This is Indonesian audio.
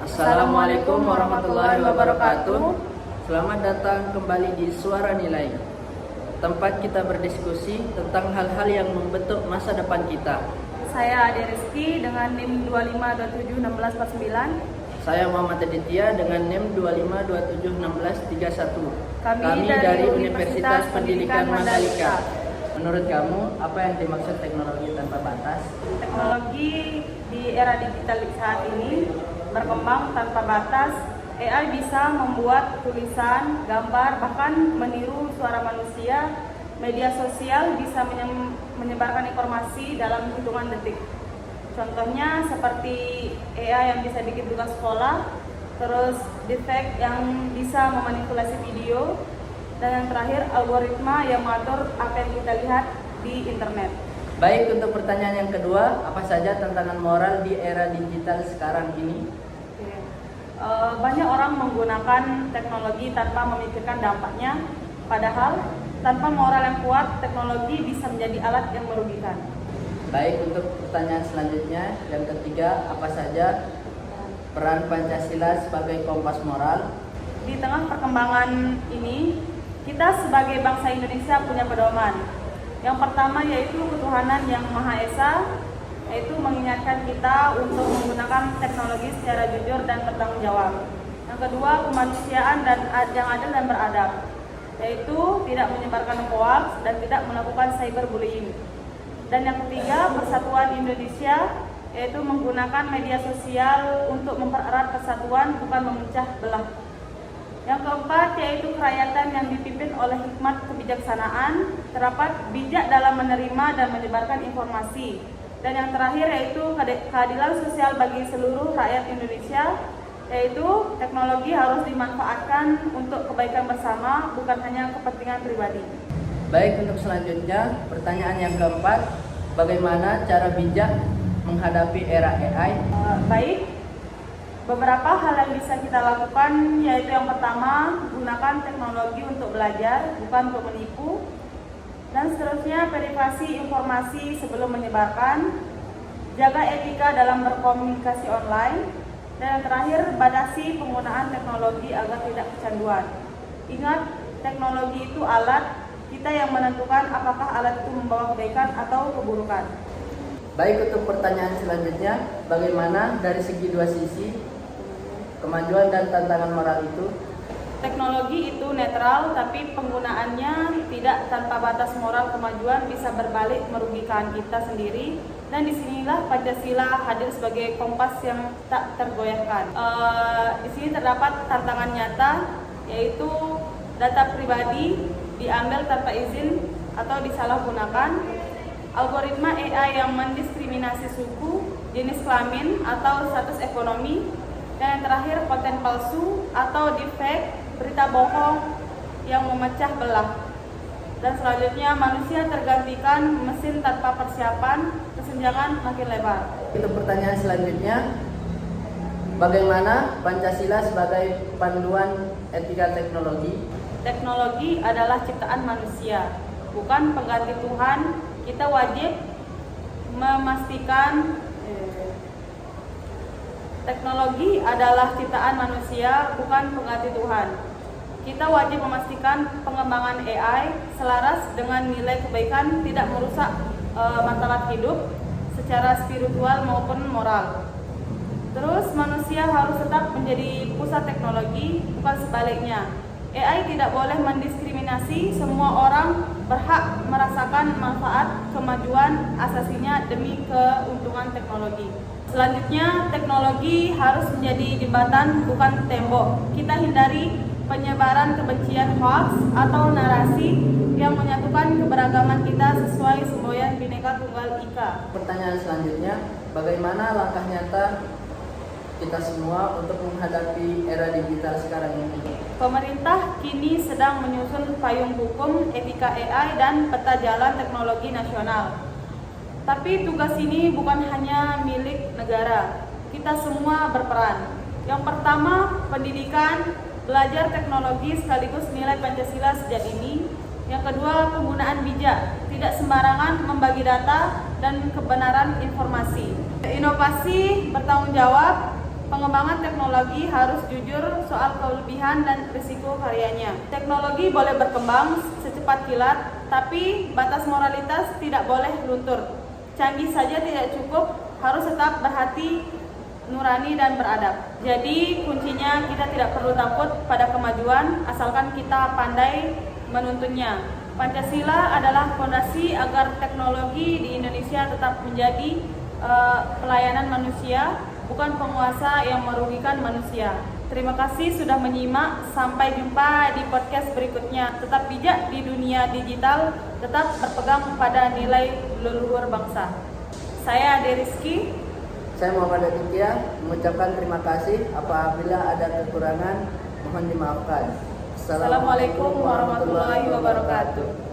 Assalamualaikum warahmatullahi wabarakatuh. Selamat datang kembali di Suara Nilai, tempat kita berdiskusi tentang hal-hal yang membentuk masa depan kita. Saya Ade Rizky dengan NIM 25271649. Saya Muhammad Aditya dengan NIM 25271631. Kami dari Universitas Pendidikan Mandalika. Menurut kamu, apa yang dimaksud teknologi tanpa batas? Teknologi di era digital saat ini berkembang tanpa batas. AI bisa membuat tulisan, gambar, bahkan meniru suara manusia. Media sosial bisa menyebarkan informasi dalam hitungan detik. Contohnya seperti AI yang bisa bikin tugas sekolah, terus deepfake yang bisa memanipulasi video, dan yang terakhir algoritma yang mengatur apa yang kita lihat di internet. Baik, untuk pertanyaan yang kedua, apa saja tantangan moral di era digital sekarang ini? Banyak orang menggunakan teknologi tanpa memikirkan dampaknya, padahal tanpa moral yang kuat, teknologi bisa menjadi alat yang merugikan. Baik, untuk pertanyaan selanjutnya, yang ketiga, apa saja peran Pancasila sebagai kompas moral? Di tengah perkembangan ini, kita sebagai bangsa Indonesia punya pedoman. Yang pertama yaitu ketuhanan yang Maha Esa, yaitu mengingatkan kita untuk menggunakan teknologi secara jujur dan bertanggung jawab. Yang kedua, kemanusiaan yang adil dan beradab, yaitu tidak menyebarkan hoax dan tidak melakukan cyberbullying. Dan yang ketiga, persatuan Indonesia, yaitu menggunakan media sosial untuk mempererat persatuan, bukan memecah belah. Yang keempat, yaitu kerakyatan yang dipimpin oleh hikmat kebijaksanaan, terdapat bijak dalam menerima dan menyebarkan informasi. Dan yang terakhir yaitu keadilan sosial bagi seluruh rakyat Indonesia, yaitu teknologi harus dimanfaatkan untuk kebaikan bersama, bukan hanya kepentingan pribadi. Baik, untuk selanjutnya, pertanyaan yang keempat, bagaimana cara bijak menghadapi era AI? Baik, beberapa hal yang bisa kita lakukan yaitu yang pertama, gunakan teknologi untuk belajar, bukan untuk menipu. Dan seterusnya, verifikasi informasi sebelum menyebarkan, jaga etika dalam berkomunikasi online, dan yang terakhir, batasi penggunaan teknologi agar tidak kecanduan. Ingat, teknologi itu alat, kita yang menentukan apakah alat itu membawa kebaikan atau keburukan. Baik, untuk pertanyaan selanjutnya, bagaimana dari segi dua sisi kemajuan dan tantangan moral itu? Teknologi itu netral, tapi penggunaannya tidak tanpa batas. Moral kemajuan bisa berbalik merugikan kita sendiri, dan disinilah Pancasila hadir sebagai kompas yang tak tergoyahkan. Di sini terdapat tantangan nyata, yaitu data pribadi diambil tanpa izin atau disalahgunakan, algoritma AI yang mendiskriminasi suku, jenis kelamin, atau status ekonomi, dan yang terakhir konten palsu atau deepfake, berita bohong yang memecah belah. Dan selanjutnya, manusia tergantikan mesin tanpa persiapan, kesenjangan makin lebar. Untuk pertanyaan selanjutnya, bagaimana Pancasila sebagai panduan etika teknologi? Teknologi adalah ciptaan manusia, bukan pengganti Tuhan. Kita wajib memastikan teknologi adalah ciptaan manusia, bukan pengganti Tuhan. Kita wajib memastikan pengembangan AI selaras dengan nilai kebaikan, tidak merusak martabat hidup secara spiritual maupun moral. Terus, manusia harus tetap menjadi pusat teknologi, bukan sebaliknya. AI tidak boleh mendiskriminasi, semua orang berhak merasakan manfaat kemajuan asasinya demi keuntungan teknologi. Selanjutnya, teknologi harus menjadi jembatan, bukan tembok. Kita hindari penyebaran kebencian hoax atau narasi yang menyatukan keberagaman kita sesuai semboyan Bhinneka Tunggal Ika. Pertanyaan selanjutnya, bagaimana langkah nyata kita semua untuk menghadapi era digital sekarang ini? Pemerintah kini sedang menyusun payung hukum, etika AI, dan peta jalan teknologi nasional. Tapi tugas ini bukan hanya milik negara, kita semua berperan. Yang pertama, pendidikan, belajar teknologi sekaligus nilai Pancasila sejak ini. Yang kedua, penggunaan bijak, tidak sembarangan membagi data dan kebenaran informasi. Inovasi, bertanggung jawab, Pengembangan teknologi harus jujur soal kelebihan dan risiko karyanya. Teknologi boleh berkembang secepat kilat, tapi batas moralitas tidak boleh luntur. Canggih saja tidak cukup, harus tetap berhati nurani dan beradab. Jadi kuncinya kita tidak perlu takut pada kemajuan, asalkan kita pandai menuntunnya. Pancasila adalah fondasi agar teknologi di Indonesia tetap menjadi pelayanan manusia, bukan penguasa yang merugikan manusia. Terima kasih sudah menyimak. Sampai jumpa di podcast berikutnya. Tetap bijak di dunia digital, tetap berpegang pada nilai leluhur bangsa. Saya Ade Rizky. Saya Muhammad Aditya mengucapkan terima kasih. Apabila ada kekurangan mohon dimaafkan. Assalamualaikum warahmatullahi wabarakatuh.